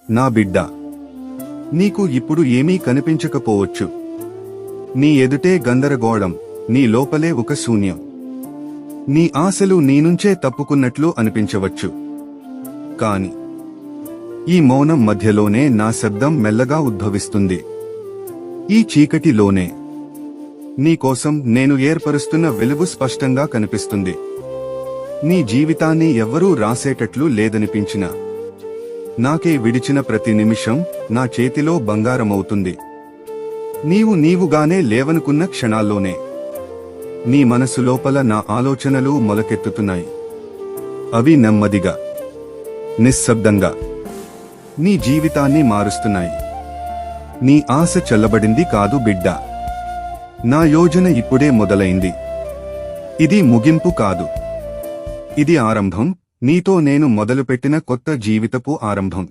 నా బిడ్డా, నీకు ఇప్పుడు ఏమీ కనిపించకపోవచ్చు. నీ ఎదుటే గందరగోళం, నీ లోపలే ఒక శూన్యం. నీ ఆశలు నీనుంచే తప్పుకున్నట్లు అనిపించవచ్చు. కాని ఈ మౌనం మధ్యలోనే నా శబ్దం మెల్లగా ఉద్భవిస్తుంది. ఈ చీకటిలోనే నీకోసం నేను ఏర్పరుస్తున్న వెలుగు స్పష్టంగా కనిపిస్తుంది. నీ జీవితాన్ని ఎవ్వరూ రాసేటట్లు లేదనిపించినా, నాకే విడిచిన ప్రతి నిమిషం నా చేతిలో బంగారమవుతుంది. నీవుగానే లేవనుకున్న క్షణాల్లోనే నీ మనసు లోపల నా ఆలోచనలు మొలకెత్తుతున్నాయి. అవి నెమ్మదిగా, నిశ్శబ్దంగా నీ జీవితాన్ని మారుస్తున్నాయి. నీ ఆశ చల్లబడింది కాదు బిడ్డా. నా యోజన ఇప్పుడే మొదలైంది. ఇది ముగింపు కాదు, ఇది ఆరంభం. నీతో నేను మొదలుపెట్టిన కొత్త జీవితపు ఆరంభం.